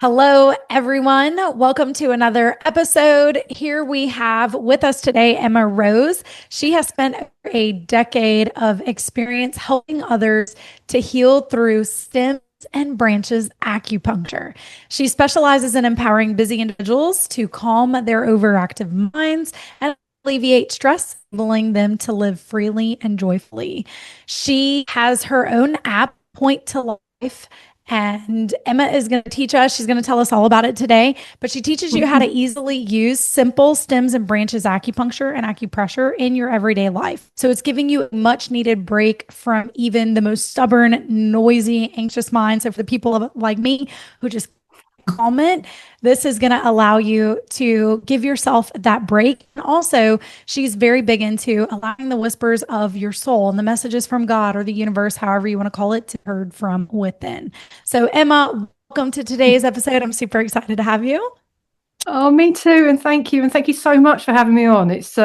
Hello, everyone. Welcome to another episode. Here we have with us today Emma Rose. She has spent a decade of experience helping others to heal through stems and branches acupuncture. She specializes in empowering busy individuals to calm their overactive minds and alleviate stress, enabling them to live freely and joyfully. She has her own app, Point to Life, and Emma is going to teach us. She's going to tell us all about it today, but she teaches you how to easily use simple stems and branches acupuncture and acupressure in your everyday life. So it's giving you a much needed break from even the most stubborn, noisy, anxious mind. So for the people like me who just calm it, this is going to allow you to give yourself that break. And also, she's very big into allowing the whispers of your soul and the messages from God or the universe, however you want to call it, to be heard from within. So, Emma, welcome to today's episode. I'm super excited to have you. Oh, me too. And thank you. And thank you so much for having me on. It's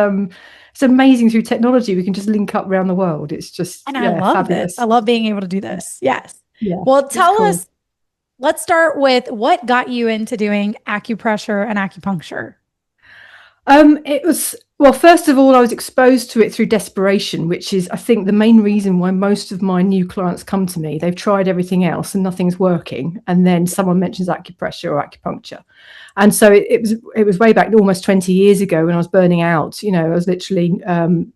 amazing through technology. We can just link up around the world. It's just, And I love fabulous. this. I love being able to do this. Yes. Yeah. Well, tell us, let's start with what got you into doing acupressure and acupuncture. Well, first of all, I was exposed to it through desperation, which is, I think, the main reason why most of my new clients come to me. They've tried everything else and nothing's working. And then someone mentions acupressure or acupuncture. And so it was way back almost 20 years ago when I was burning out. You know, I was literally,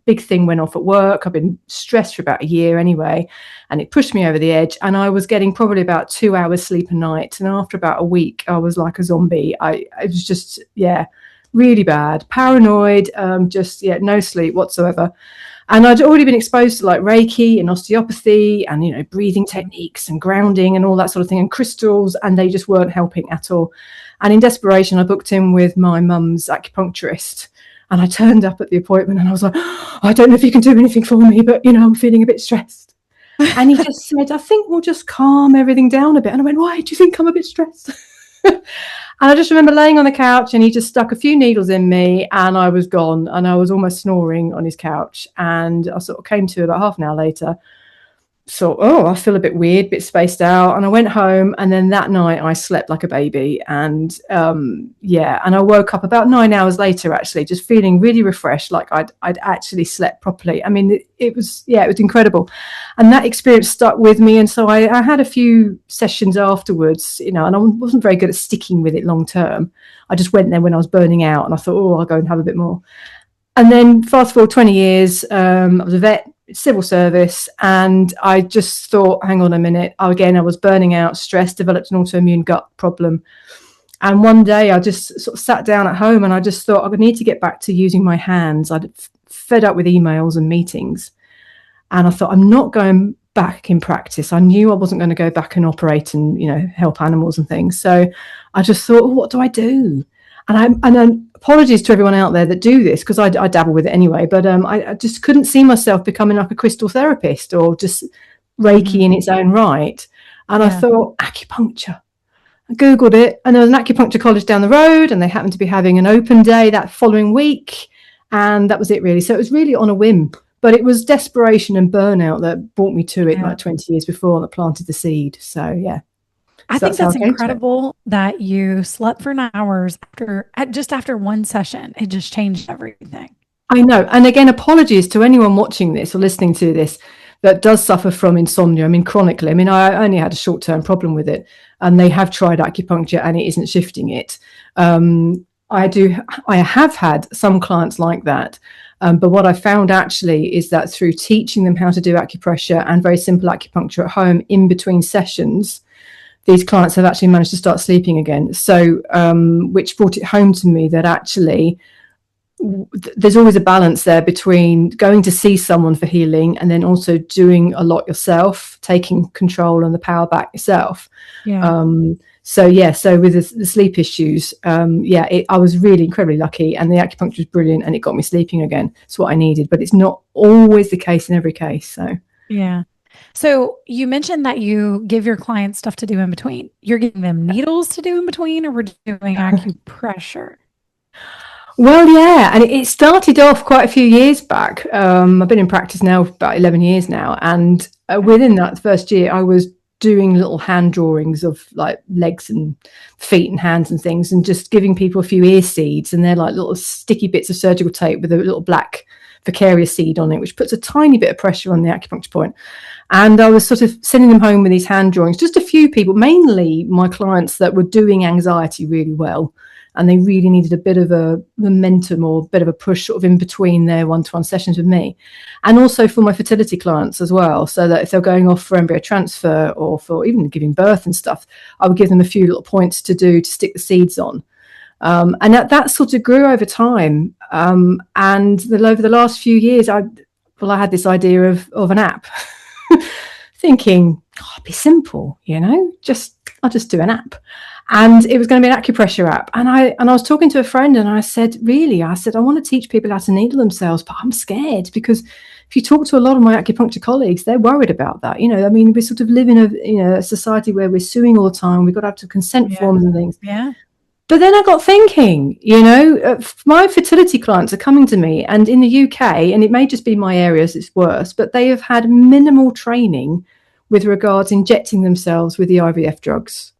big thing went off at work. I've been stressed for about a year anyway, and it pushed me over the edge. And I was getting probably about 2 hours sleep a night. And after about a week, I was like a zombie. I was just, really bad, paranoid, no sleep whatsoever. And I'd already been exposed to like Reiki and osteopathy and, you know, breathing techniques and grounding and all that sort of thing and crystals, and they just weren't helping at all. And in desperation, I booked in with my mum's acupuncturist, and I turned up at the appointment and I was like, oh, I don't know if you can do anything for me, but, you know, I'm feeling a bit stressed. And he just said, I think we'll just calm everything down a bit. And I went, why do you think I'm a bit stressed? And I just remember laying on the couch and he just stuck a few needles in me and I was gone, and I was almost snoring on his couch. And I sort of came to about half an hour later. So, I feel a bit weird, a bit spaced out. And I went home, and then that night I slept like a baby. And and I woke up about 9 hours later, actually, just feeling really refreshed, like I'd actually slept properly. I mean, it was incredible. And that experience stuck with me. And so I had a few sessions afterwards, you know, and I wasn't very good at sticking with it long term. I just went there when I was burning out, and I thought, I'll go and have a bit more. And then fast forward 20 years, I was a vet, civil service, and I just thought, hang on a minute. I was burning out, stressed, developed an autoimmune gut problem. And one day I just sort of sat down at home and I just thought, I would need to get back to using my hands. I'd fed up with emails and meetings. And I thought, I'm not going back in practice. I knew I wasn't going to go back and operate and, you know, help animals and things. So I just thought, what do I do? And apologies to everyone out there that do this, because I dabble with it anyway, but I just couldn't see myself becoming like a crystal therapist or just Reiki in its own right. And I thought, acupuncture. I Googled it, and there was an acupuncture college down the road, and they happened to be having an open day that following week. And that was it, really. So it was really on a whim, but it was desperation and burnout that brought me to it like 20 years before, that planted the seed. So, yeah. I think that's incredible that you slept for 9 hours after one session. It just changed everything. I know. And again, apologies to anyone watching this or listening to this that does suffer from insomnia. I mean, chronically. I mean, I only had a short-term problem with it, and they have tried acupuncture and it isn't shifting it. I have had some clients like that. But what I found actually is that through teaching them how to do acupressure and very simple acupuncture at home in between sessions, these clients have actually managed to start sleeping again. So, which brought it home to me that actually there's always a balance there between going to see someone for healing and then also doing a lot yourself, taking control and the power back yourself. Yeah. So with the sleep issues, I was really incredibly lucky, and the acupuncture was brilliant, and it got me sleeping again. It's what I needed, but it's not always the case in every case. So, yeah. So you mentioned that you give your clients stuff to do in between. You're giving them needles to do in between, or we're doing acupressure? Well, yeah, and it started off quite a few years back. I've been in practice now for about 11 years now, and within that first year, I was doing little hand drawings of like legs and feet and hands and things, and just giving people a few ear seeds, and they're like little sticky bits of surgical tape with a little black Vacaria seed on it, which puts a tiny bit of pressure on the acupuncture point. And I was sort of sending them home with these hand drawings, just a few people, mainly my clients that were doing anxiety really well, and they really needed a bit of a momentum or a bit of a push sort of in between their one-to-one sessions with me. And also for my fertility clients as well, so that if they're going off for embryo transfer or for even giving birth and stuff, I would give them a few little points to do to stick the seeds on. And that sort of grew over time. And over the last few years, I had this idea of an app, thinking, oh, it'd be simple, I'll just do an app. And it was going to be an acupressure app. And I was talking to a friend, and I said, I want to teach people how to needle themselves, but I'm scared, because if you talk to a lot of my acupuncture colleagues, they're worried about that. We sort of live in a society where we're suing all the time. We've got to have to consent forms and things. Yeah. But then I got thinking, my fertility clients are coming to me, and in the UK, and it may just be my areas, it's worse, but they have had minimal training with regards injecting themselves with the IVF drugs.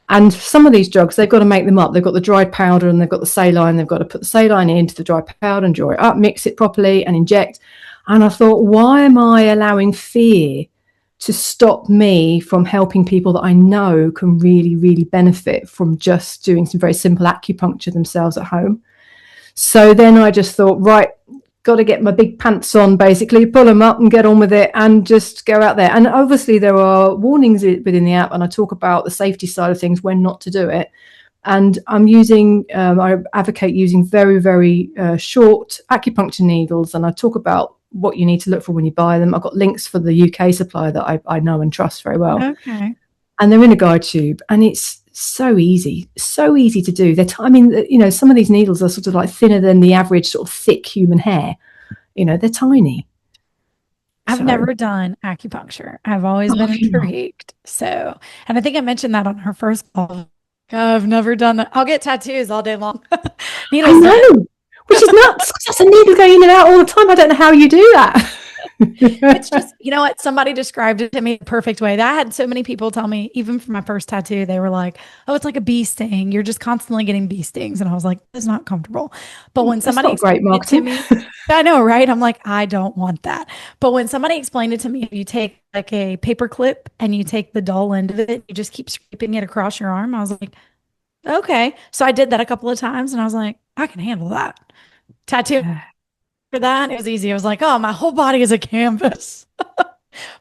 And some of these drugs, they've got to make them up. They've got the dried powder and they've got the saline. They've got to put the saline into the dry powder and draw it up, mix it properly and inject. And I thought, why am I allowing fear to stop me from helping people that I know can really, really benefit from just doing some very simple acupuncture themselves at home? So then I just thought, right, got to get my big pants on, basically, pull them up and get on with it and just go out there. And obviously there are warnings within the app, and I talk about the safety side of things, when not to do it. And I advocate using very, very short acupuncture needles, and I talk about what you need to look for when you buy them. I've got links for the UK supplier that I know and trust very well. Okay. And they're in a guide tube, and it's so easy to do. Some of these needles are sort of like thinner than the average sort of thick human hair. They're tiny. I've never done acupuncture. I've always been intrigued. So, and I think I mentioned that on her first call. I've never done that. I'll get tattoos all day long. I know, which is nuts. That's a needle going in and out all the time. I don't know how you do that. It's just, what? Somebody described it to me the perfect way. I had so many people tell me, even for my first tattoo, they were like, oh, it's like a bee sting. You're just constantly getting bee stings. And I was like, it's not comfortable. But when somebody explained it to me, I know, right? I'm like, I don't want that. But when somebody explained it to me, you take like a paper clip and you take the dull end of it, you just keep scraping it across your arm. I was like, okay. So I did that a couple of times and I was like, I can handle that. Tattoo. For that, it was easy. I was like, oh, my whole body is a canvas.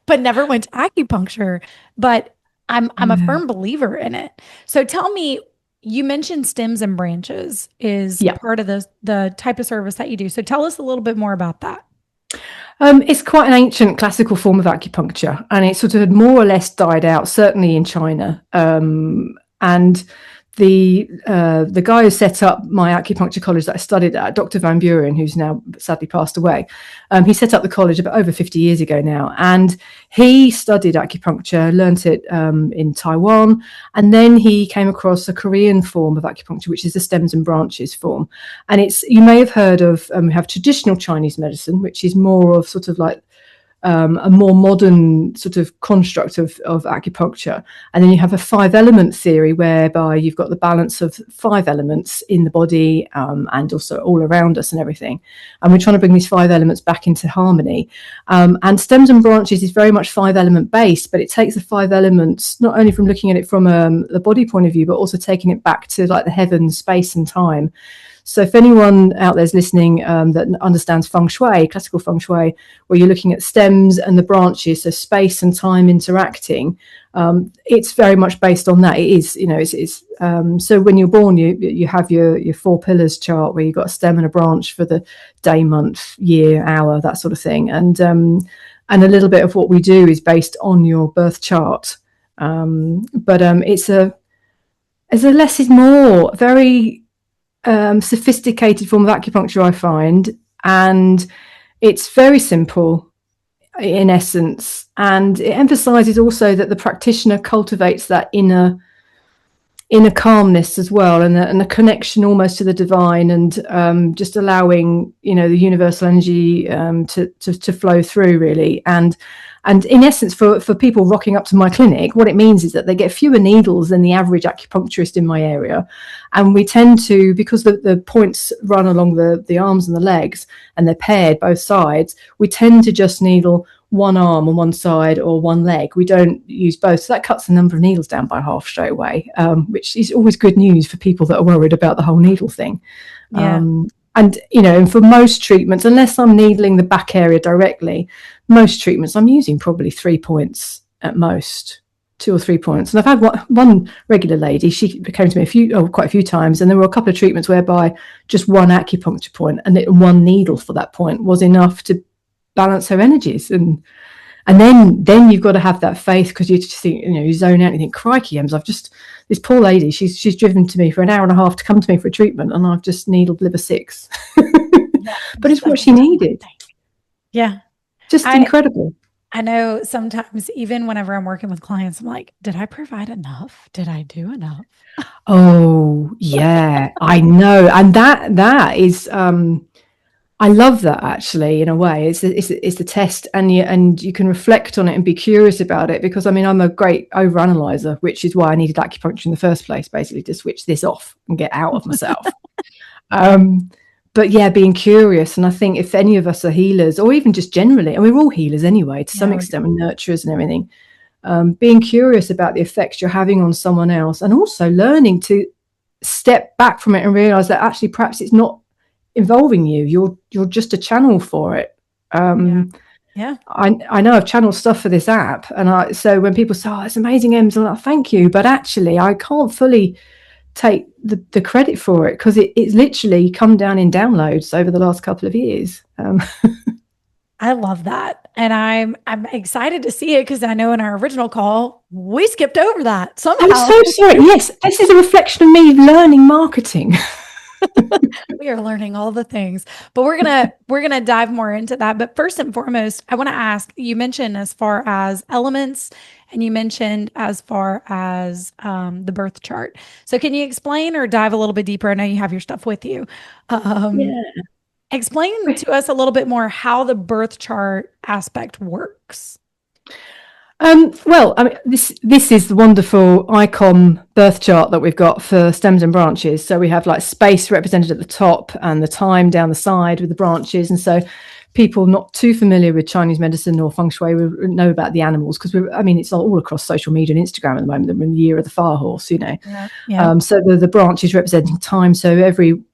But never went to acupuncture. But I'm a firm believer in it. So tell me, you mentioned stems and branches is part of the type of service that you do. So tell us a little bit more about that. It's quite an ancient classical form of acupuncture, and it sort of had more or less died out, certainly in China. And the guy who set up my acupuncture college that I studied at, Dr. Van Buren, who's now sadly passed away, he set up the college about over 50 years ago now, and he studied acupuncture, learnt it in Taiwan, and then he came across a Korean form of acupuncture, which is the stems and branches form. And you may have heard of, we have traditional Chinese medicine, which is more of sort of like a more modern sort of construct of acupuncture. And then you have a 5-element theory, whereby you've got the balance of 5 elements in the body and also all around us and everything. And we're trying to bring these 5 elements back into harmony. And stems and branches is very much 5-element based, but it takes the 5 elements, not only from looking at it from the body point of view, but also taking it back to like the heavens, space and time. So if anyone out there is listening that understands feng shui, classical feng shui, where you're looking at stems and the branches, so space and time interacting, it's very much based on that. It is, so when you're born, you have your 4 pillars chart, where you've got a stem and a branch for the day, month, year, hour, that sort of thing. And a little bit of what we do is based on your birth chart. But it's a less is more, very sophisticated form of acupuncture, I find, and it's very simple in essence, and it emphasizes also that the practitioner cultivates that inner calmness as well, and a connection almost to the divine, and just allowing the universal energy to flow through, really. And And in essence, for people rocking up to my clinic, what it means is that they get fewer needles than the average acupuncturist in my area. And we tend to, because the points run along the arms and the legs, and they're paired both sides, we tend to just needle one arm on one side or one leg. We don't use both. So that cuts the number of needles down by half straight away, which is always good news for people that are worried about the whole needle thing. Yeah. And, you know, and for most treatments, unless I'm needling the back area directly, most treatments I'm using probably 3 points at most, 2 or 3 points. And I've had one regular lady, she came to me quite a few times, and there were a couple of treatments whereby just one acupuncture point and one needle for that point was enough to balance her energies. And then you've got to have that faith, because you just think, you know, you zone out and you think, crikey, Ems, this poor lady, she's driven to me for an hour and a half to come to me for a treatment, and I've just needled liver 6. But it's what she needed. Yeah. Just incredible. I know sometimes, even whenever I'm working with clients, I'm like, did I provide enough? Did I do enough? Oh, yeah, I know. And that is, I love that, actually, in a way. It's the test, and you can reflect on it and be curious about it, because I mean, I'm a great overanalyzer, which is why I needed acupuncture in the first place, basically to switch this off and get out of myself. But yeah, being curious. And I think if any of us are healers, or even just generally, and we're all healers anyway, to some extent, we're nurturers and everything, being curious about the effects you're having on someone else, and also learning to step back from it and realize that actually perhaps it's not involving you, you're just a channel for it. I know I've channeled stuff for this app, and so when people say, oh, it's amazing, Ems, I'm like, thank you, but actually I can't fully take the credit for it, because it's literally come down in downloads over the last couple of years. I love that, and I'm excited to see it, because I know in our original call we skipped over that somehow. I'm so sorry. Yes, this is a reflection of me learning marketing. We are learning all the things, but we're gonna dive more into that. But first and foremost, I want to ask, you mentioned as far as elements, and you mentioned as far as the birth chart. So can you explain or dive a little bit deeper? I know you have your stuff with you. Explain to us a little bit more how the birth chart aspect works. Well, I mean, this is the wonderful icon birth chart that we've got for stems and branches. So we have like space represented at the top and the time down the side with the branches. And so people not too familiar with Chinese medicine or feng shui will know about the animals, because it's all across social media and Instagram at the moment. We're in the year of the fire horse, you know. So the branches representing time. So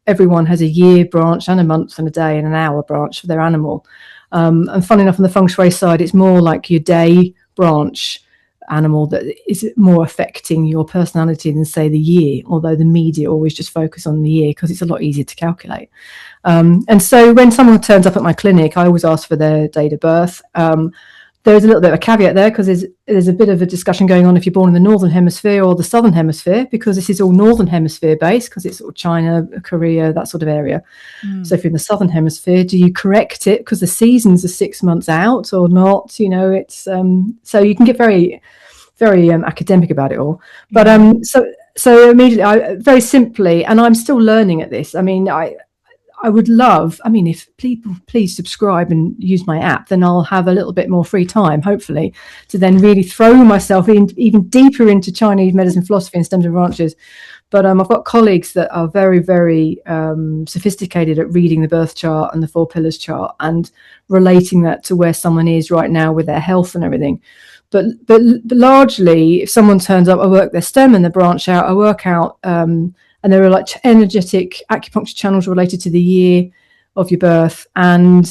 everyone has a year branch and a month and a day and an hour branch for their animal. And fun enough, on the feng shui side, it's more like your day branch animal that is more affecting your personality than, say, the year, although the media always just focus on the year because it's a lot easier to calculate. And so when someone turns up at my clinic, I always ask for their date of birth. There's a little bit of a caveat there, because there's a bit of a discussion going on if you're born in the northern hemisphere or the southern hemisphere, because this is all northern hemisphere based, because it's sort of China, Korea, that sort of area. So if you're in the southern hemisphere, do you correct it because the seasons are 6 months out or not? You know, it's so you can get very, very academic about it all. But so immediately, very simply, and I'm still learning at this. I mean, I would love, if people please subscribe and use my app, then I'll have a little bit more free time, hopefully, to then really throw myself in even deeper into Chinese medicine, philosophy, and stems and branches. But I've got colleagues that are very, very sophisticated at reading the birth chart and the 4 pillars chart and relating that to where someone is right now with their health and everything. But largely, if someone turns up, I work their stem and the branch out. I work out, and there are like energetic acupuncture channels related to the year of your birth. And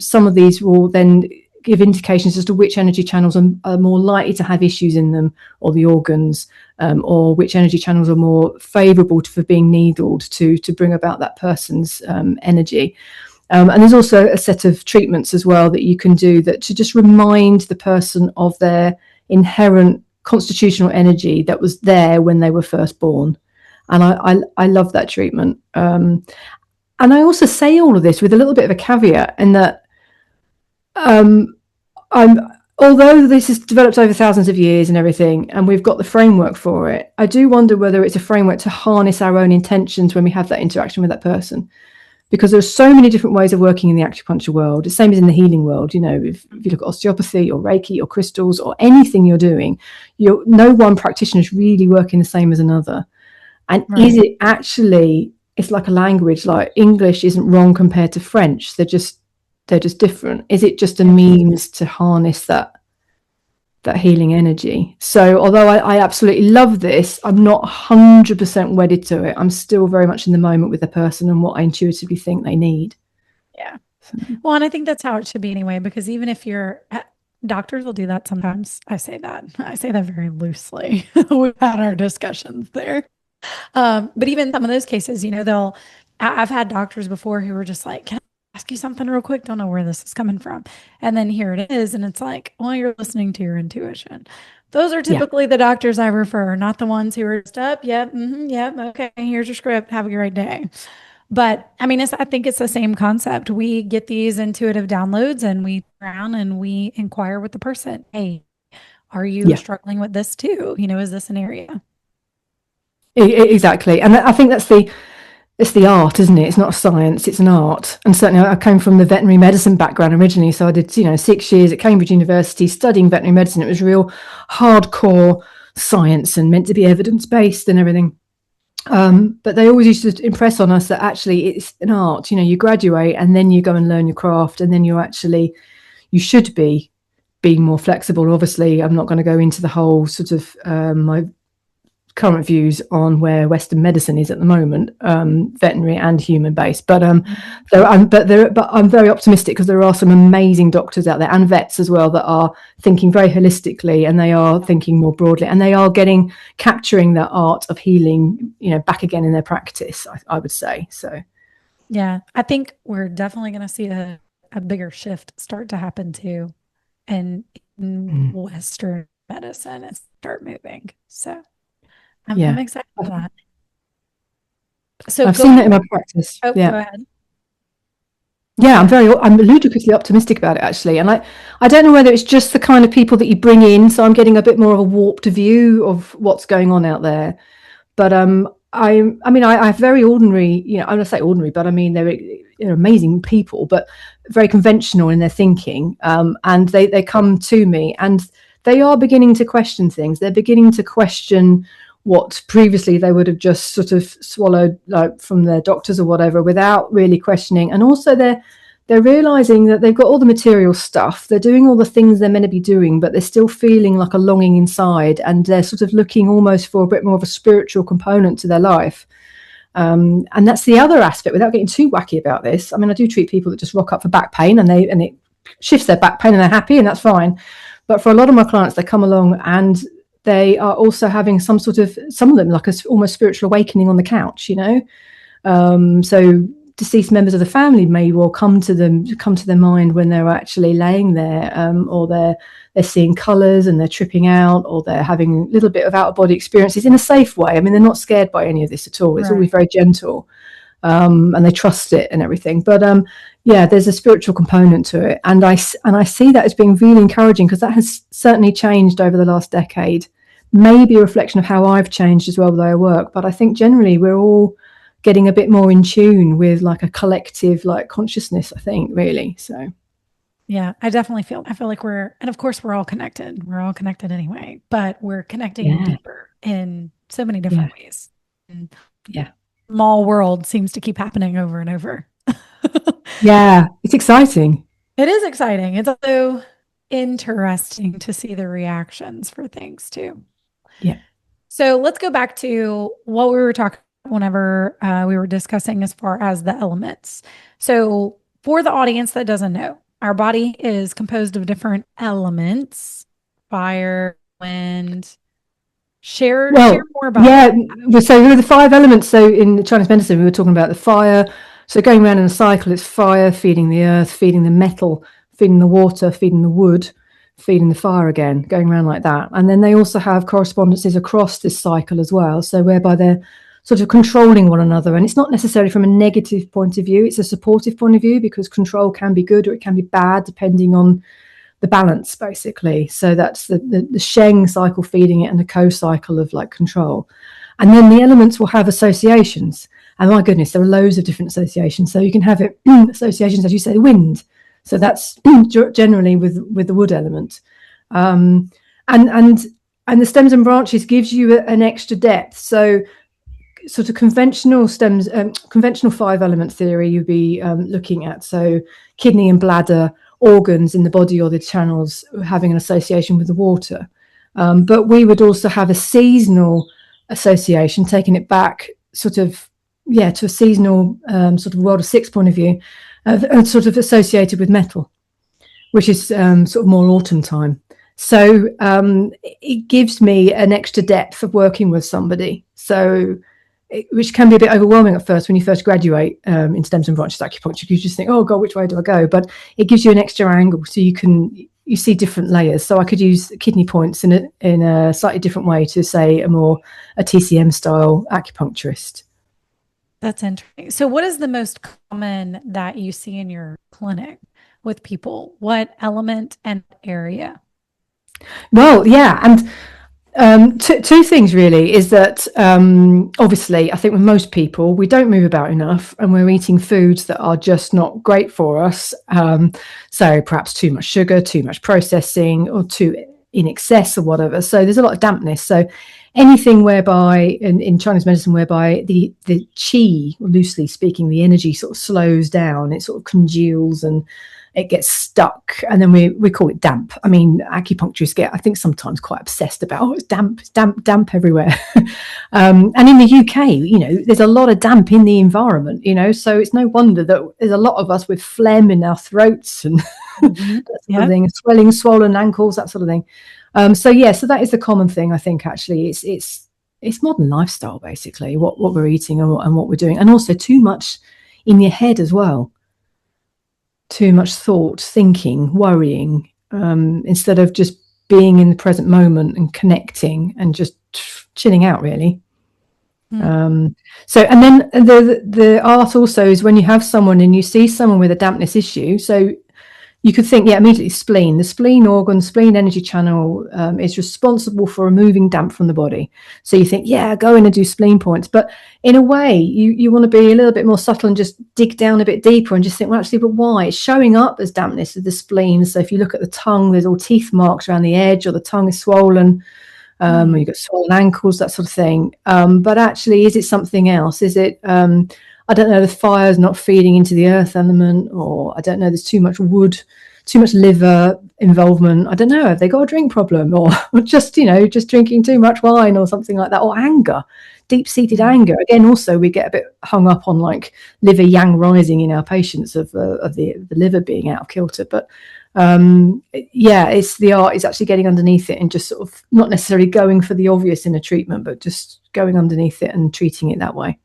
some of these will then give indications as to which energy channels are more likely to have issues in them, or the organs, or which energy channels are more favorable for being needled to bring about that person's energy. And there's also a set of treatments as well that you can do that to just remind the person of their inherent constitutional energy that was there when they were first born. And I love that treatment. And I also say all of this with a little bit of a caveat, in that although this has developed over thousands of years and everything, and we've got the framework for it, I do wonder whether it's a framework to harness our own intentions when we have that interaction with that person. because there's so many different ways of working in the acupuncture world, the same as in the healing world. You know, if you look at osteopathy or Reiki or crystals or anything you're doing, no one practitioner is really working the same as another. And is it actually, it's like a language, like English isn't wrong compared to French. They're just different. Is it just a means to harness that healing energy? So although I absolutely love this, I'm not 100% wedded to it. I'm still very much in the moment with the person and what I intuitively think they need. Yeah. Well, and I think that's how it should be anyway, because even if doctors will do that sometimes. I say that very loosely. We've had our discussions there. But even some of those cases, I've had doctors before who were just like, can I ask you something real quick? Don't know where this is coming from. And then here it is. And it's like, well, you're listening to your intuition. Those are typically the doctors I refer, not the ones who are just up. Yep. Yep. Okay. Here's your script. Have a great day. But I mean, I think it's the same concept. We get these intuitive downloads and we around and we inquire with the person. Hey, are you struggling with this too? Is this an area? Exactly. And I think it's the art, isn't it? It's not a science, it's an art. And certainly I came from the veterinary medicine background originally. So I did, 6 years at Cambridge University studying veterinary medicine. It was real hardcore science and meant to be evidence-based and everything. But they always used to impress on us that actually it's an art. You graduate and then you go and learn your craft, and then you should be being more flexible. Obviously, I'm not going to go into the whole sort of my current views on where Western medicine is at the moment, veterinary and human based. But I'm very optimistic because there are some amazing doctors out there and vets as well that are thinking very holistically, and they are thinking more broadly, and they are capturing that art of healing, back again in their practice. I would say so. Yeah, I think we're definitely going to see a bigger shift start to happen too, in Western medicine and start moving. So. I'm excited for that. So I've seen that in my practice. Go ahead. Yeah, I'm ludicrously optimistic about it, actually. And I don't know whether it's just the kind of people that you bring in. So I'm getting a bit more of a warped view of what's going on out there. But I have very ordinary, I'm going to say ordinary, but I mean, they're amazing people, but very conventional in their thinking. And they come to me and they are beginning to question things. They're beginning to question what previously they would have just sort of swallowed, like from their doctors or whatever, without really questioning. And also they're realizing that they've got all the material stuff, they're doing all the things they're meant to be doing, but they're still feeling like a longing inside, and they're sort of looking almost for a bit more of a spiritual component to their life. And that's the other aspect, without getting too wacky about this. I mean, I do treat people that just rock up for back pain and it shifts their back pain and they're happy, and that's fine. But for a lot of my clients, they come along and they are also having some of them like a almost spiritual awakening on the couch, So deceased members of the family may well come to their mind when they're actually laying there, or they're seeing colours and they're tripping out, or they're having a little bit of out of body experiences in a safe way. I mean, they're not scared by any of this at all. It's always very gentle, and they trust it and everything. But there's a spiritual component to it, and I see that as being really encouraging, because that has certainly changed over the last decade. Maybe a reflection of how I've changed as well with our work, but I think generally we're all getting a bit more in tune with like a collective like consciousness, I think, really. So yeah, I definitely feel like and of course we're all connected anyway, but we're connecting deeper in so many different ways. And small world seems to keep happening over and over. Yeah, it's exciting. It is exciting. It's also interesting to see the reactions for things too. Yeah. So let's go back to what we were talking about whenever we were discussing as far as the elements. So for the audience that doesn't know, our body is composed of different elements: fire, wind. Share more about that. So there are the 5 elements. So in Chinese medicine, we were talking about the fire. So going around in a cycle, it's fire feeding the earth, feeding the metal, feeding the water, feeding the wood, feeding the fire again, going around like that. And then they also have correspondences across this cycle as well, so whereby they're sort of controlling one another. And it's not necessarily from a negative point of view, it's a supportive point of view, because control can be good or it can be bad depending on the balance, basically. So that's the Sheng cycle feeding it, and the Ko cycle of like control. And then the elements will have associations. And my goodness, there are loads of different associations. So you can have it associations, as you say, wind. So that's generally with the wood element. And the stems and branches gives you an extra depth. So sort of conventional stems, conventional 5-element theory you'd be looking at. So kidney and bladder, organs in the body or the channels having an association with the water. But we would also have a seasonal association, taking it back sort of, to a seasonal sort of world of six point of view, sort of associated with metal, which is sort of more autumn time. So it gives me an extra depth of working with somebody. So which can be a bit overwhelming at first when you first graduate in stems and branches acupuncture. You just think, oh God, which way do I go? But it gives you an extra angle, so you see different layers. So I could use kidney points in a slightly different way to, say, a TCM style acupuncturist. That's interesting. So what is the most common that you see in your clinic with people? What element and area? Well, yeah, and two things really is that obviously I think with most people we don't move about enough and we're eating foods that are just not great for us. So perhaps too much sugar, too much processing, or too in excess or whatever. So there's a lot of dampness. So anything whereby in Chinese medicine whereby the qi, loosely speaking, the energy sort of slows down, it sort of congeals and it gets stuck, and then we call it damp. I mean, acupuncturists get, I think, sometimes quite obsessed about, oh, it's damp everywhere. And in the UK, there's a lot of damp in the environment, so it's no wonder that there's a lot of us with phlegm in our throats and that sort of thing, swelling, swollen ankles, that sort of thing. So that is the common thing, I think, actually. It's modern lifestyle, basically, what we're eating and what we're doing, and also too much in your head as well. Too much thought, thinking, worrying, instead of just being in the present moment and connecting and just chilling out, really. And then the art also is when you have someone and you see someone with a dampness issue. So you could think, immediately spleen. The spleen organ, spleen energy channel is responsible for removing damp from the body. So you think, go in and do spleen points. But in a way, you want to be a little bit more subtle and just dig down a bit deeper and just think, well, actually, but why? It's showing up as dampness of the spleen. So if you look at the tongue, there's all teeth marks around the edge, or the tongue is swollen, or you've got swollen ankles, that sort of thing. But actually, is it something else? Is it... I don't know, the fire's not feeding into the earth element, or I don't know, there's too much wood, too much liver involvement. I don't know, have they got a drink problem, or just drinking too much wine or something like that, or anger, deep-seated anger. Again, also we get a bit hung up on like liver yang rising in our patients of the liver being out of kilter. But it's the art is actually getting underneath it and just sort of not necessarily going for the obvious in a treatment, but just going underneath it and treating it that way.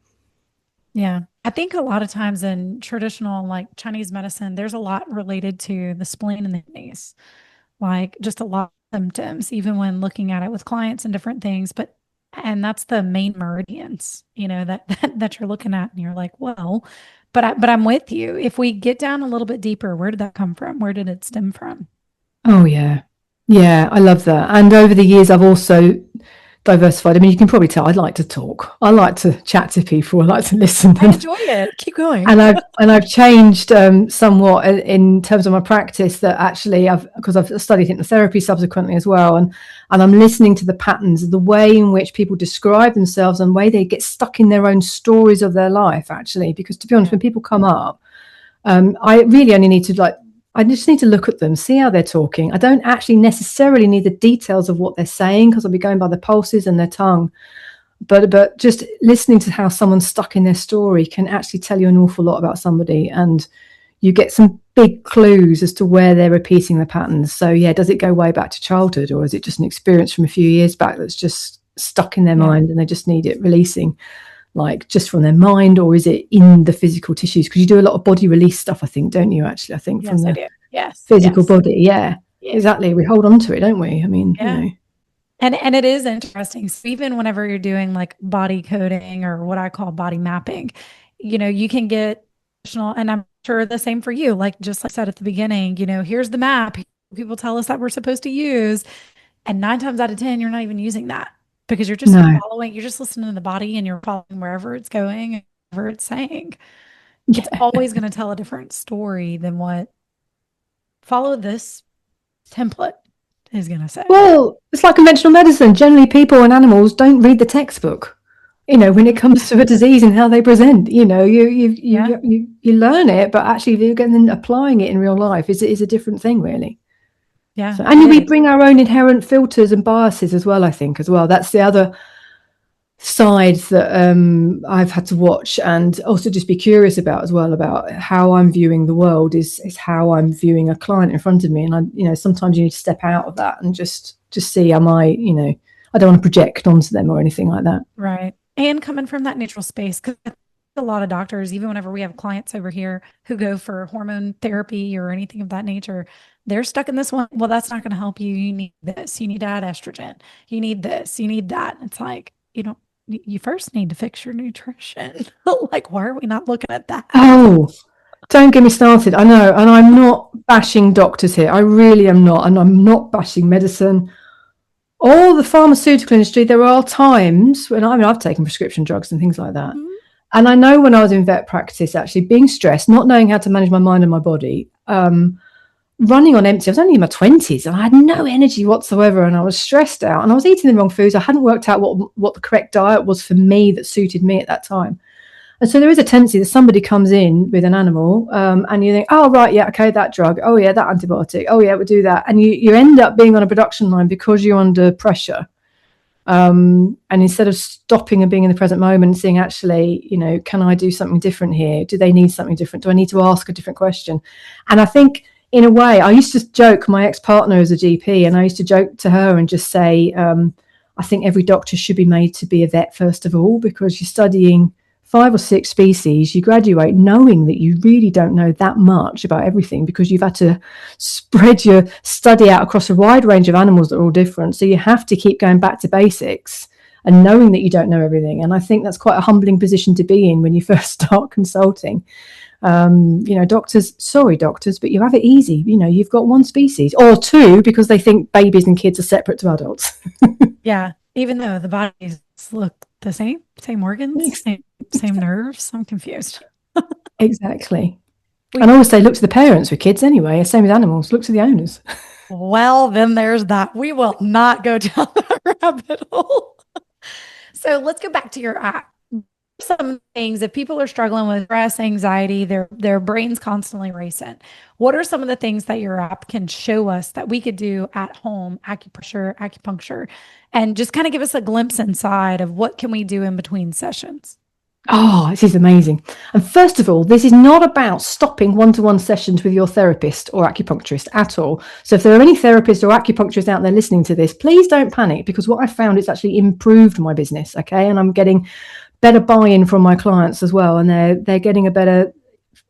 Yeah. I think a lot of times in traditional like Chinese medicine, there's a lot related to the spleen and the kidneys, like just a lot of symptoms, even when looking at it with clients and different things. And that's the main meridians, that you're looking at, and you're like, well, but I'm with you. If we get down a little bit deeper, where did that come from? Where did it stem from? Oh yeah. Yeah, I love that. And over the years, I've also diversified. I mean, you can probably tell I like to talk. I like to chat to people. I like to listen. I enjoy it. Keep going. And I've changed somewhat in terms of my practice. That actually, because I've studied hypnotherapy subsequently as well, and I'm listening to the patterns, the way in which people describe themselves, and the way they get stuck in their own stories of their life. Actually, because to be honest, when people come up, I really only need to I just need to look at them, see how they're talking. I don't actually necessarily need the details of what they're saying, because I'll be going by the pulses and their tongue. But just listening to how someone's stuck in their story can actually tell you an awful lot about somebody, and you get some big clues as to where they're repeating the patterns. So does it go way back to childhood, or is it just an experience from a few years back that's just stuck in their mind and they just need it releasing? Like just from their mind, or is it in the physical tissues? Because you do a lot of body release stuff, I think, don't you? Actually, I think from the physical body. Yeah, exactly. We hold on to it, don't we? I mean, And it is interesting. So even whenever you're doing like body coding, or what I call body mapping, you can get additional, and I'm sure the same for you. Like just like I said at the beginning, here's the map people tell us that we're supposed to use, and 9 times out of 10, you're not even using that. because you're just No. following, you're just listening to the body and you're following wherever it's going and whatever it's saying. It's Yeah. always going to tell a different story than what follow this template is going to say. Well, it's like conventional medicine. Generally, people and animals don't read the textbook. When it comes to a disease and how they present, Yeah. you learn it, but actually, if you're getting applying it in real life is a different thing, really. Yeah, So, it and we is. bring our own inherent filters and biases as well. I think as well. That's the other side that I've had to watch and also just be curious about as well, about how I'm viewing the world is how I'm viewing a client in front of me. And sometimes you need to step out of that and just see, am I, I don't want to project onto them or anything like that. Right. And coming from that neutral space, because a lot of doctors, even whenever we have clients over here who go for hormone therapy or anything of that nature, they're stuck in this one. Well, that's not going to help you. You need this. You need to add estrogen. You need this. You need that. It's like, you first need to fix your nutrition. Like, why are we not looking at that? Oh, don't get me started. I know, and I'm not bashing doctors here. I really am not, and I'm not bashing medicine or the pharmaceutical industry. There are times when I've taken prescription drugs and things like that. Mhm. And I know when I was in vet practice, actually being stressed, not knowing how to manage my mind and my body, running on empty. I was only in my 20s and I had no energy whatsoever, and I was stressed out and I was eating the wrong foods. I hadn't worked out what the correct diet was for me that suited me at that time. And so there is a tendency that somebody comes in with an animal, and you think, oh, right, yeah, okay, that drug. Oh, yeah, that antibiotic. Oh, yeah, we'll do that. And you end up being on a production line because you're under pressure. And instead of stopping and being in the present moment and seeing, actually, can I do something different here? Do they need something different? Do I need to ask a different question? And I think, in a way, I used to joke, my ex-partner is a GP, and I used to joke to her and just say, I think every doctor should be made to be a vet first of all, because you're studying 5 or 6 species, you graduate knowing that you really don't know that much about everything, because you've had to spread your study out across a wide range of animals that are all different. So you have to keep going back to basics and knowing that you don't know everything. And I think that's quite a humbling position to be in when you first start consulting. Doctors, but you have it easy. You've got 1 species or 2 because they think babies and kids are separate to adults. Yeah. Even though the bodies look the same organs, same nerves. I'm confused. Exactly. And I always say, look to the parents with kids anyway. Same with animals. Look to the owners. Well, then there's that. We will not go down that rabbit hole. So let's go back to your app. Some things, if people are struggling with stress, anxiety, their brain's constantly racing. What are some of the things that your app can show us that we could do at home, acupressure, acupuncture, and just kind of give us a glimpse inside of what can we do in between sessions? Oh, this is amazing. And first of all, this is not about stopping one-to-one sessions with your therapist or acupuncturist at all. So if there are any therapists or acupuncturists out there listening to this, please don't panic, because what I found, it's actually improved my business. Okay. And I'm getting better buy-in from my clients as well. And they're getting a better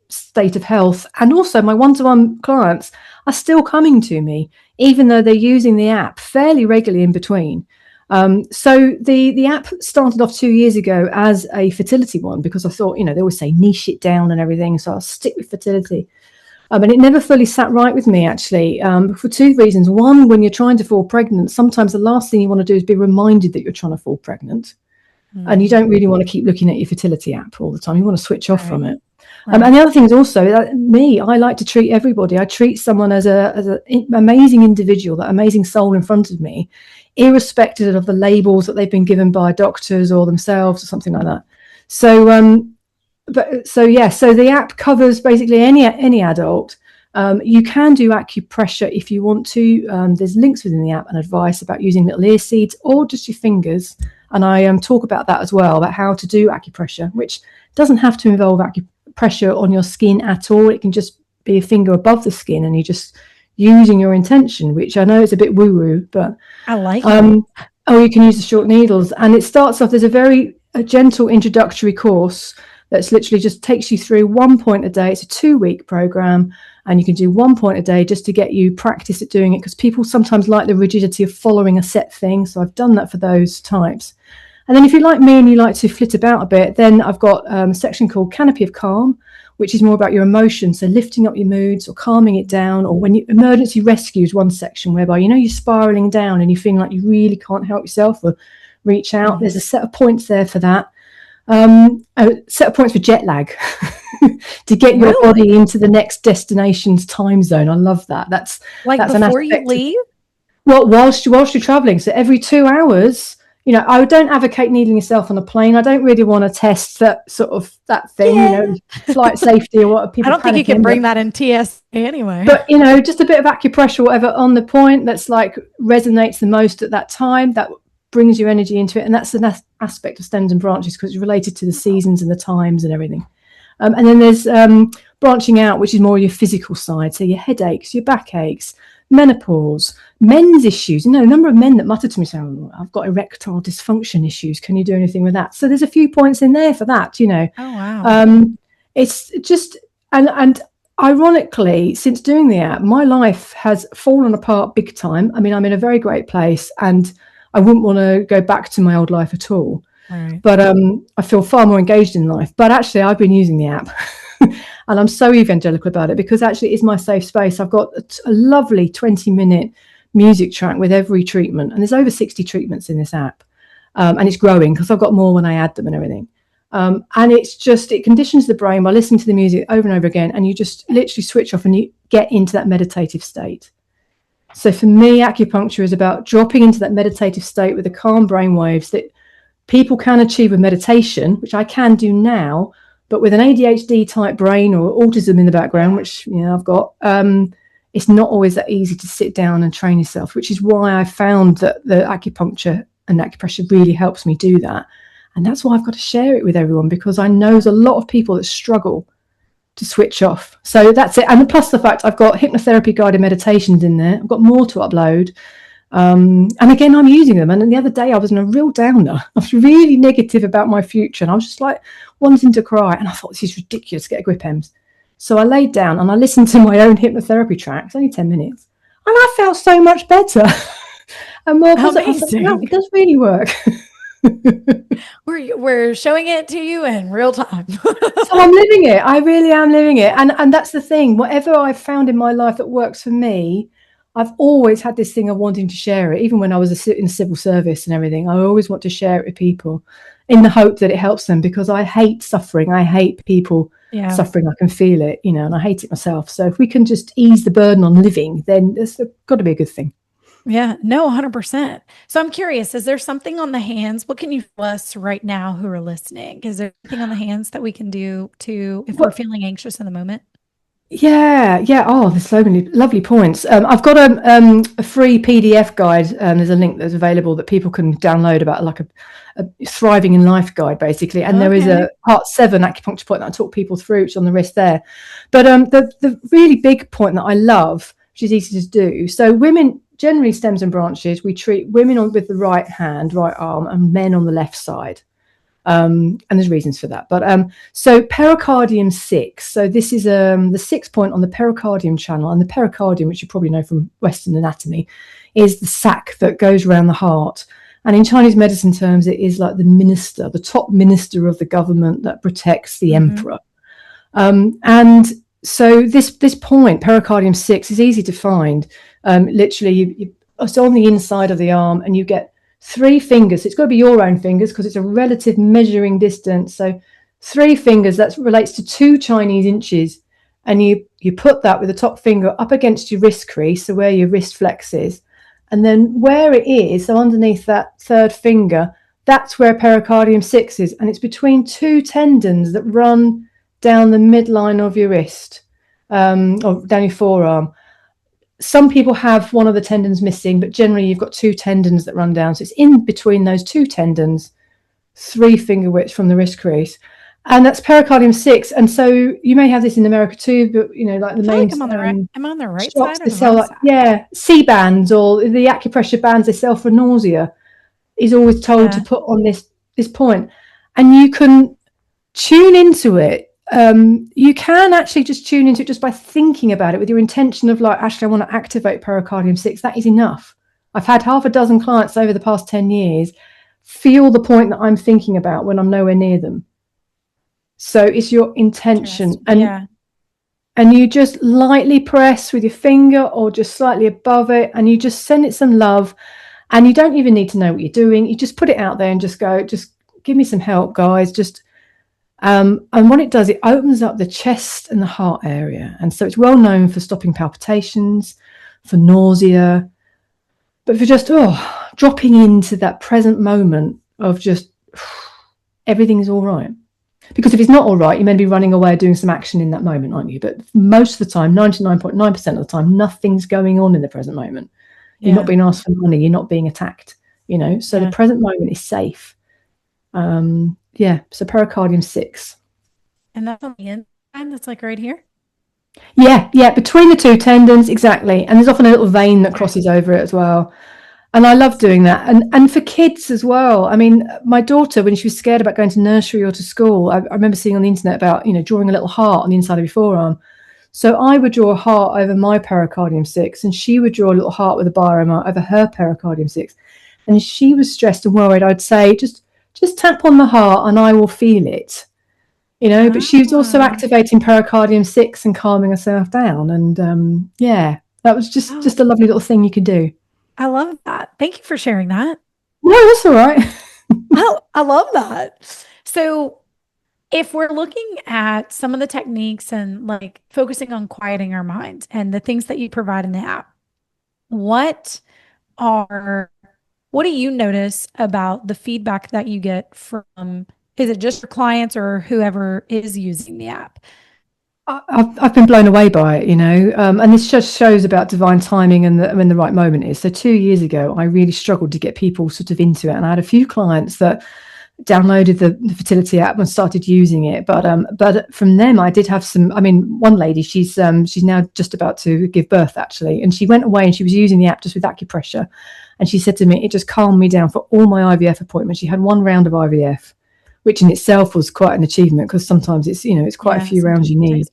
state of health. And also my one-to-one clients are still coming to me, even though they're using the app fairly regularly in between. So the app started off 2 years ago as a fertility one, because I thought, they always say niche it down and everything. So I'll stick with fertility. And it never fully sat right with me, actually, for 2 reasons. One, when you're trying to fall pregnant, sometimes the last thing you want to do is be reminded that you're trying to fall pregnant. And you don't really want to keep looking at your fertility app all the time. You want to switch off from it. And the other thing is also that I like to treat everybody. I treat someone as an amazing individual, that amazing soul in front of me, irrespective of the labels that they've been given by doctors or themselves or something like that. So, so the app covers basically any adult. You can do acupressure if you want to. There's links within the app and advice about using little ear seeds or just your fingers. And I talk about that as well, about how to do acupressure, which doesn't have to involve acupressure on your skin at all. It can just be a finger above the skin, and you're just using your intention, which I know is a bit woo-woo, but I like it. you can use the short needles. And it starts off, there's a gentle introductory course that's literally just takes you through 1 point a day. It's a 2-week program, and you can do 1 point a day just to get you practice at doing it, because people sometimes like the rigidity of following a set thing. So I've done that for those types. And then if you're like me and you like to flit about a bit, then I've got a section called Canopy of Calm, which is more about your emotions. So lifting up your moods or calming it down, or when you emergency rescues, one section whereby, you're spiraling down and you feel like you really can't help yourself, or reach out. Mm-hmm. There's a set of points there for that. A set of points for jet lag to get your body into the next destination's time zone. I love that. That's an before you aspect leave. Well, whilst you're traveling, so every 2 hours, I don't advocate needling yourself on a plane. I don't really want to test that thing, flight safety or what people. I don't think you can bring that in TSA anyway. But just a bit of acupressure, or whatever, on the point that's like resonates the most at that time, that brings your energy into it, and that's an aspect of stems and branches because it's related to the seasons and the times and everything. And then there's branching out, which is more your physical side, so your headaches, your backaches, menopause, men's issues. A number of men that mutter to me saying, I've got erectile dysfunction issues. Can you do anything with that? So there's a few points in there for that, Oh, wow. It's just, and ironically, since doing the app, my life has fallen apart big time. I mean, I'm in a very great place and I wouldn't want to go back to my old life at all. Right. But I feel far more engaged in life. But actually, I've been using the app. And I'm so evangelical about it because actually it's my safe space. I've got a lovely 20-minute music track with every treatment. And there's over 60 treatments in this app. And it's growing because I've got more when I add them and everything. And it conditions the brain by listening to the music over and over again. And you just literally switch off and you get into that meditative state. So for me, acupuncture is about dropping into that meditative state with the calm brain waves that people can achieve with meditation, which I can do now. But with an ADHD type brain or autism in the background, which I've got, it's not always that easy to sit down and train yourself, which is why I found that the acupuncture and acupressure really helps me do that. And that's why I've got to share it with everyone, because I know there's a lot of people that struggle to switch off. So that's it. And plus the fact I've got hypnotherapy guided meditations in there. I've got more to upload. And again, I'm using them. And the other day I was in a real downer. I was really negative about my future. And I was just like wanting to cry. And I thought, this is ridiculous. Get a grip, Ems. So I laid down and I listened to my own hypnotherapy track. It's only 10 minutes. And I felt so much better. And more positive. I was like, wow, it does really work. We're showing it to you in real time. So I'm living it. I really am living it. And that's the thing. Whatever I've found in my life that works for me, I've always had this thing of wanting to share it. Even when I was in civil service and everything, I always want to share it with people in the hope that it helps them, because I hate suffering. I hate people suffering. I can feel it, and I hate it myself. So if we can just ease the burden on living, then there's got to be a good thing. Yeah, no, 100%. So I'm curious, is there something on the hands? What can you tell us right now who are listening? Is there anything on the hands that we can do if we're feeling anxious in the moment? Yeah. Oh, there's so many lovely points. I've got a free PDF guide. There's a link that's available that people can download about like a thriving in life guide, basically. And there is a part 7 acupuncture point that I talk people through, which is on the wrist there. But the really big point that I love, which is easy to do. So women, generally stems and branches, we treat women with the right hand, right arm, and men on the left side. And there's reasons for that. But so pericardium 6. So this is the 6th point on the pericardium channel. And the pericardium, which you probably know from Western anatomy, is the sac that goes around the heart. And in Chinese medicine terms, it is like the top minister of the government that protects the emperor. And so this point, pericardium 6, is easy to find. Literally, it's on the inside of the arm, and you get 3 fingers. It's got to be your own fingers because it's a relative measuring distance. So 3 fingers, that relates to 2 Chinese inches. And you put that with the top finger up against your wrist crease, so where your wrist flex is. And then where it is, so underneath that 3rd finger, that's where pericardium 6 is. And it's between 2 tendons that run down the midline of your wrist, or down your forearm. Some people have one of the tendons missing, but generally you've got 2 tendons that run down. So it's in between those 2 tendons, 3 finger widths from the wrist crease. And that's pericardium 6. And so you may have this in America too, but like the main. Like I'm on the right shops, side. They sell C-bands, or the acupressure bands they sell for nausea, is always told to put on this point. And you can tune into it. You can actually just tune into it just by thinking about it with your intention of like, actually, I want to activate pericardium 6. That is enough. I've had half a dozen clients over the past 10 years feel the point that I'm thinking about when I'm nowhere near them. So it's your intention. And you just lightly press with your finger or just slightly above it, and you just send it some love. And you don't even need to know what you're doing. You just put it out there and just go, just give me some help, guys. And what it does, it opens up the chest and the heart area. And so it's well known for stopping palpitations, for nausea, but for just, dropping into that present moment of just everything is all right. Because if it's not all right, you may be running away doing some action in that moment, aren't you? But most of the time, 99.9% of the time, nothing's going on in the present moment. You're not being asked for money. You're not being attacked, So the present moment is safe. So pericardium 6. And that's on the inside, that's like right here? Yeah, between the two tendons, exactly. And there's often a little vein that crosses over it as well. And I love doing that. And for kids as well. I mean, my daughter, when she was scared about going to nursery or to school, I remember seeing on the internet about, drawing a little heart on the inside of your forearm. So I would draw a heart over my pericardium 6, and she would draw a little heart with a biorhythm over her pericardium 6. And if she was stressed and worried, I'd say, just tap on the heart and I will feel it. But she was also activating pericardium 6 and calming herself down. And that was just a lovely little thing you could do. I love that. Thank you for sharing that. No, that's all right. I love that. So if we're looking at some of the techniques and like focusing on quieting our minds and the things that you provide in the app, what do you notice about the feedback that you get from, is it just your clients or whoever is using the app? I've been blown away by it, and this just shows about divine timing and when the right moment is. So 2 years ago, I really struggled to get people sort of into it, and I had a few clients that downloaded the fertility app and started using it. But from them, I did have some. I mean, one lady, she's now just about to give birth actually, and she went away and she was using the app just with acupressure, and she said to me, it just calmed me down for all my IVF appointments. She had one round of IVF, which in itself was quite an achievement because sometimes it's it's quite a few rounds you need.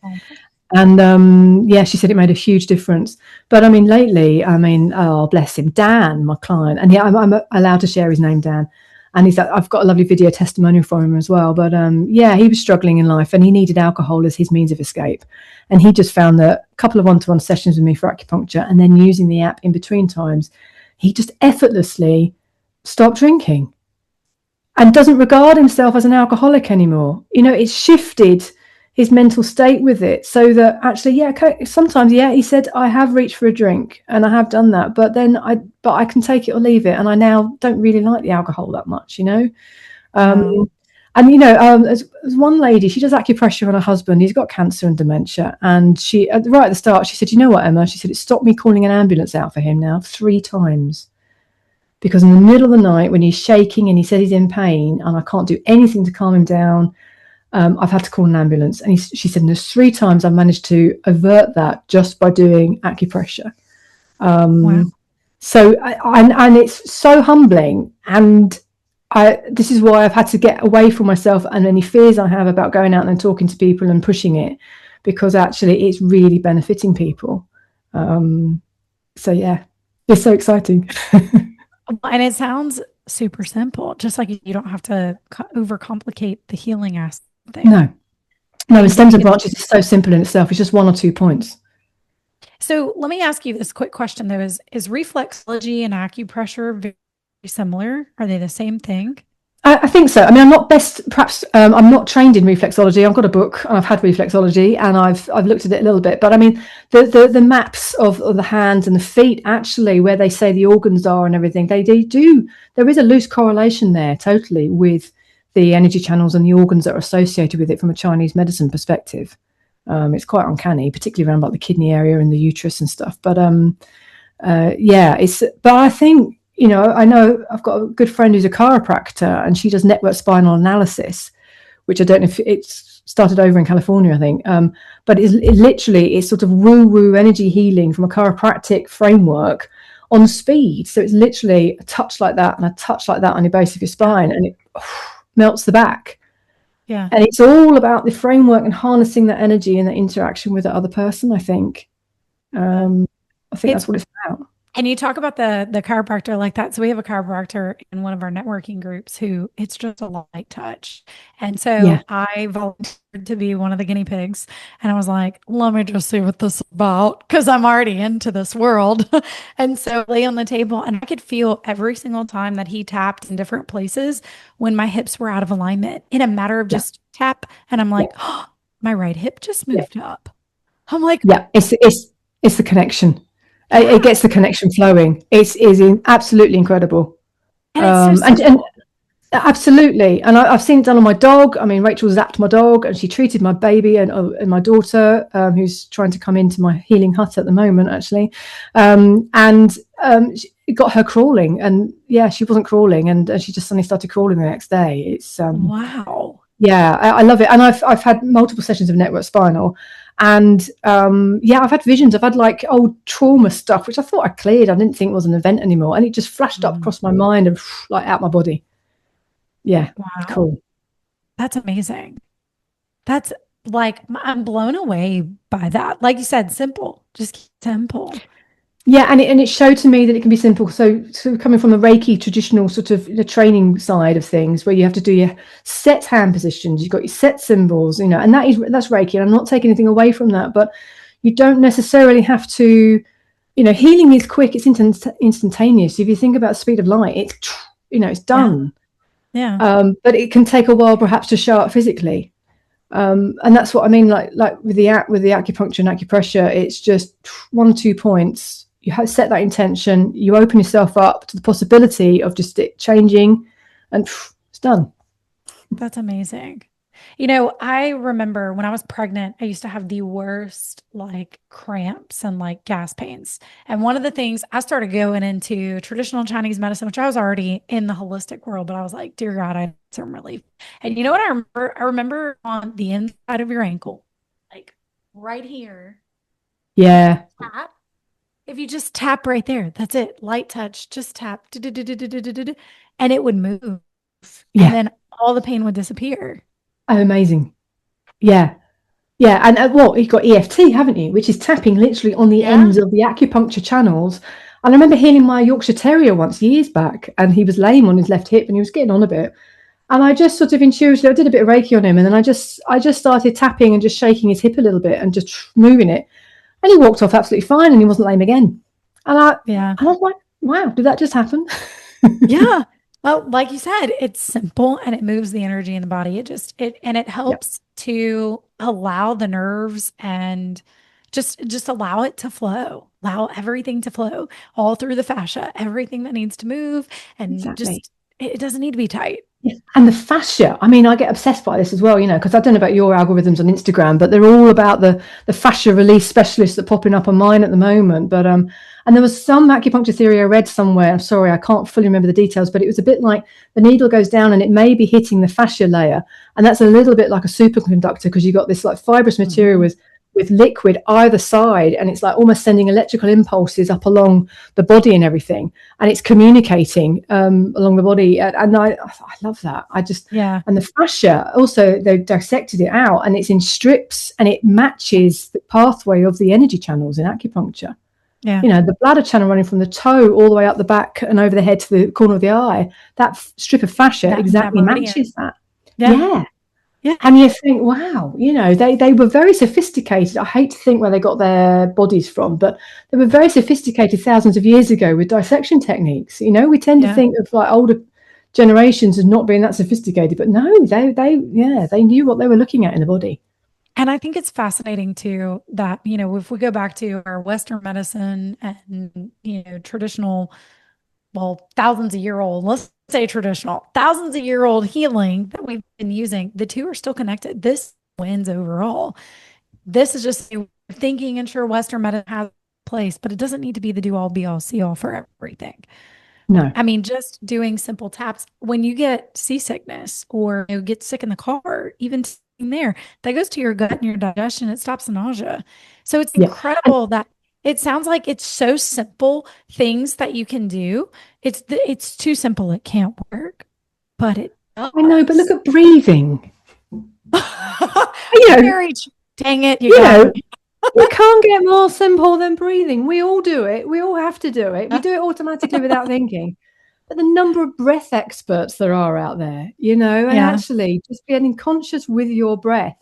And she said it made a huge difference. But I mean, lately, bless him, Dan, my client, and I'm allowed to share his name, Dan. And I've got a lovely video testimonial from him as well. But he was struggling in life and he needed alcohol as his means of escape. And he just found that a couple of one-to-one sessions with me for acupuncture and then using the app in between times, he just effortlessly stopped drinking and doesn't regard himself as an alcoholic anymore. It's shifted his mental state with it so that actually, sometimes, he said, I have reached for a drink and I have done that, but I can take it or leave it. And I now don't really like the alcohol that much, There's one lady, she does acupressure on her husband. He's got cancer and dementia. And she, right at the start, she said, you know what, Emma? She said, it stopped me calling an ambulance out for him now 3 times. Because in the middle of the night, when he's shaking and he said he's in pain and I can't do anything to calm him down, I've had to call an ambulance. And she said, there's 3 times I've managed to avert that just by doing acupressure. Wow. So, and it's so humbling. And this is why I've had to get away from myself and any fears I have about going out and talking to people and pushing it, because actually it's really benefiting people. It's so exciting. And it sounds super simple, just like you don't have to overcomplicate the healing aspect. No, and stems and branches is so simple in itself. It's just 1 or 2 points. So let me ask you this quick question though, is reflexology and acupressure very similar? Are they the same thing? I think so. I mean, I'm not I'm not trained in reflexology. I've got a book and I've had reflexology and I've looked at it a little bit, but I mean, the maps of the hands and the feet, actually, where they say the organs are and everything, they do. There is a loose correlation there totally with the energy channels and the organs that are associated with it from a Chinese medicine perspective. It's quite uncanny, particularly around like the kidney area and the uterus and stuff. But but I think, I know I've got a good friend who's a chiropractor and she does network spinal analysis, which I don't know if it's started over in California, I think. But it's sort of woo-woo energy healing from a chiropractic framework on speed. So it's literally a touch like that and a touch like that on your base of your spine, and it melts the back. Yeah. And it's all about the framework and harnessing that energy and the interaction with the other person, I think. I think that's what it's about. And you talk about the chiropractor like that. So we have a chiropractor in one of our networking groups who it's just a light touch. And Yeah, so I volunteered to be one of the guinea pigs. And I was like, let me just see what this is about because I'm already into this world. And so I lay on the table and I could feel every single time that he tapped in different places when my hips were out of alignment in a matter of yeah, just tap. And I'm yeah, like, oh, my right hip just yeah, moved up. I'm like, yeah. It's the connection. It yeah. gets the connection flowing. Absolutely incredible. And it's so And simple. absolutely. And I've seen it done on my dog. I mean, Rachel zapped my dog and she treated my baby and my daughter, who's trying to come into my healing hut at the moment, actually. And it got her crawling. And yeah, she wasn't crawling. And she just suddenly started crawling the next day. Wow. Yeah, I love it. And I've had multiple sessions of network spinal. And yeah, I've had visions. I've had like old trauma stuff, which I thought I cleared. I didn't think was an event anymore. And it just flashed up Mm. across my mind and like out my body. Yeah, Wow. cool. That's amazing. That's like, I'm blown away by that. Like you said, simple, just keep it simple. Yeah, and it showed to me that it can be simple. So coming from a Reiki traditional sort of the training side of things, where you have to do your set hand positions, you've got your set symbols, and that's Reiki. And I'm not taking anything away from that, but you don't necessarily have to. Healing is quick; it's instantaneous. If you think about the speed of light, it's Yeah. done. Yeah. But it can take a while, perhaps, to show up physically. And that's what I mean. Like with the acupuncture and acupressure, it's just 1 or 2 points. You set that intention. You open yourself up to the possibility of just it changing, and it's done. That's amazing. I remember when I was pregnant, I used to have the worst like cramps and like gas pains. And one of the things I started going into traditional Chinese medicine, which I was already in the holistic world, but I was like, dear God, I need some relief. And you know what I remember? I remember on the inside of your ankle, like right here, if you Yeah, tap, if you just tap right there, that's it. Light touch, just tap, and it would move. And yeah. then all the pain would disappear. Oh, amazing. Yeah, yeah. And what you've got EFT, haven't you? Which is tapping literally on the Yeah. ends of the acupuncture channels. And I remember healing my Yorkshire Terrier once years back, and he was lame on his left hip, and he was getting on a bit. And I just sort of intuitively, I did a bit of Reiki on him, and then I just started tapping and just shaking his hip a little bit and just moving it, and he walked off absolutely fine, and he wasn't lame again. Yeah. And I was like, wow, did that just happen? Yeah. Well, like you said, it's simple and it moves the energy in the body. It Yeah, helps to allow the nerves and just allow it to flow. Allow everything to flow all through the fascia, everything that needs to move and exactly. just it doesn't need to be tight. Yeah. And the fascia, I mean, I get obsessed by this as well, because I don't know about your algorithms on Instagram, but they're all about the fascia release specialists that are popping up on mine at the moment. But and there was some acupuncture theory I read somewhere. I'm sorry, I can't fully remember the details, but it was a bit like the needle goes down and it may be hitting the fascia layer, and that's a little bit like a superconductor because you've got this like fibrous material Mhm. with liquid either side, and it's like almost sending electrical impulses up along the body and everything, and it's communicating along the body, and I love that. Yeah. And the fascia also, they dissected it out, and it's in strips, and it matches the pathway of the energy channels in acupuncture. Yeah. The bladder channel running from the toe all the way up the back and over the head to the corner of the eye, that strip of fascia That exactly meridian. matches that. Yeah. Yeah. Yeah. And you think, wow, they were very sophisticated. I hate to think where they got their bodies from, but they were very sophisticated thousands of years ago with dissection techniques. We tend to Yeah. think of like older generations as not being that sophisticated, but no, they knew what they were looking at in the body. And I think it's fascinating too that, if we go back to our Western medicine and, traditional, well, thousands of year old, let's say traditional, thousands of year old healing that we've been using, the two are still connected. This wins overall. This is just thinking and sure Western medicine has a place, but it doesn't need to be the do all be all see all for everything. No, I mean, just doing simple taps when you get seasickness or get sick in the car, even sitting there, that goes to your gut and your digestion. It stops the nausea. So it's yeah, and incredible that it sounds like it's so simple things that you can do. It's too simple. It can't work, but it I know, but look does. at breathing. You know, Very true. Dang it, you you got know, me. You can't get more simple than breathing. We all do it. We all have to do it. We do it automatically without thinking. But the number of breath experts there are out there, and Yeah. actually just getting conscious with your breath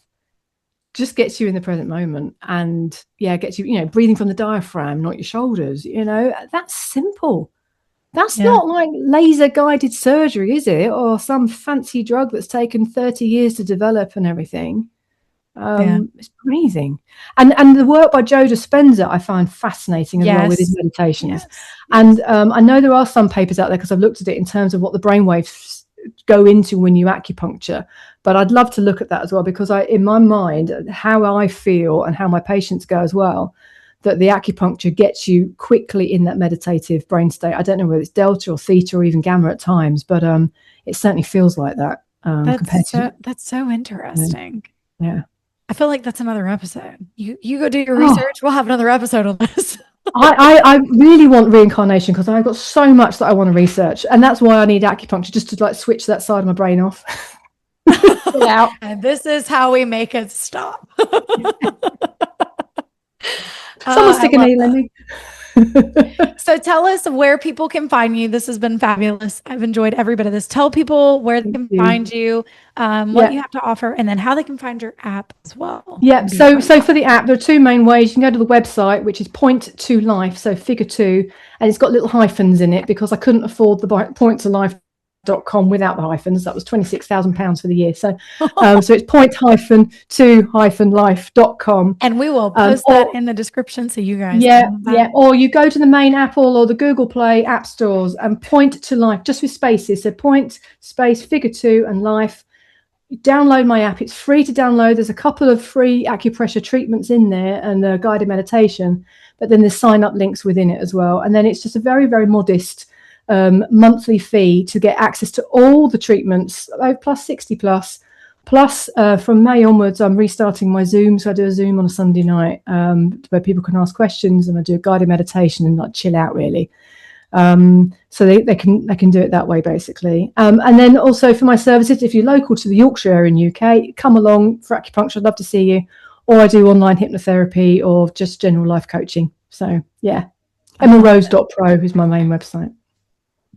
just gets you in the present moment, and gets you, breathing from the diaphragm, not your shoulders. That's simple. That's Yeah. not like laser guided surgery, is it? Or some fancy drug that's taken 30 years to develop and everything. Yeah. It's amazing. And the work by Joe Dispenza I find fascinating as well with his Yes. meditations. Yes. And I know there are some papers out there because I've looked at it in terms of what the brainwaves go into when you acupuncture. But I'd love to look at that as well, because in my mind, how I feel and how my patients go as well, that the acupuncture gets you quickly in that meditative brain state. I don't know whether it's delta or theta or even gamma at times, but it certainly feels like that. Compared to That's so interesting. yeah. I feel like that's another episode. You go do your Oh, research. We'll have another episode on this. I really want reincarnation because I've got so much that I want to research, and that's why I need acupuncture, just to like switch that side of my brain off. Out. And this is how we make it stop. Someone stick a needle in me. So tell us where people can find you. This has been fabulous. I've enjoyed every bit of this. Tell people where they can find you, what you have to offer, and then how they can find your app as well. Yeah. So for the app, there are two main ways. You can go to the website, which is Point to Life, so figure 2, and it's got little hyphens in it because I couldn't afford the Point to Life.com without the hyphens. That was £26,000 for the year. So so it's point-to-life.com. And we will post that in the description so you guys can or you go to the main Apple or the Google Play app stores and Point to Life, just with spaces. So point space figure 2 and life. You download my app. It's free to download. There's a couple of free acupressure treatments in there and a guided meditation, but then there's sign up links within it as well. And then it's just a very, very modest monthly fee to get access to all the treatments, plus 60 plus. Plus, from May onwards, I'm restarting my Zoom. So I do a Zoom on a Sunday night where people can ask questions, and I do a guided meditation and like chill out really. So they can do it that way basically. And then also for my services, if you're local to the Yorkshire area in UK, come along for acupuncture. I'd love to see you. Or I do online hypnotherapy or just general life coaching. So yeah, emmarose.pro is my main website.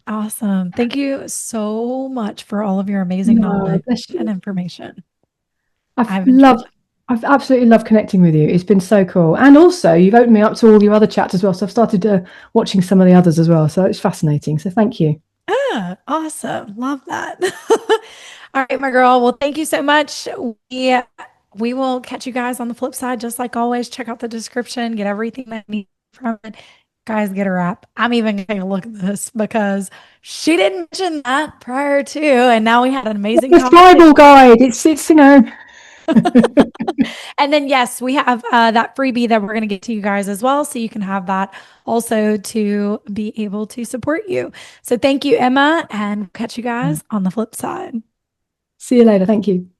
Awesome. Thank you so much for all of your amazing knowledge and information. I've absolutely loved connecting with you. It's been so cool. And also you've opened me up to all your other chats as well. So I've started watching some of the others as well. So it's fascinating. So thank you. Awesome. Love that. All right, my girl. Well, thank you so much. We will catch you guys on the flip side. Just like always, check out the description, get everything that you need from it. Guys, get her app. I'm even going to take a look at this because she didn't mention that prior to, and now we had an amazing tribal guide. It's And then yes, we have that freebie that we're going to get to you guys as well, so you can have that also to be able to support you. So thank you, Emma, and catch you guys on the flip side. See you later. Thank you.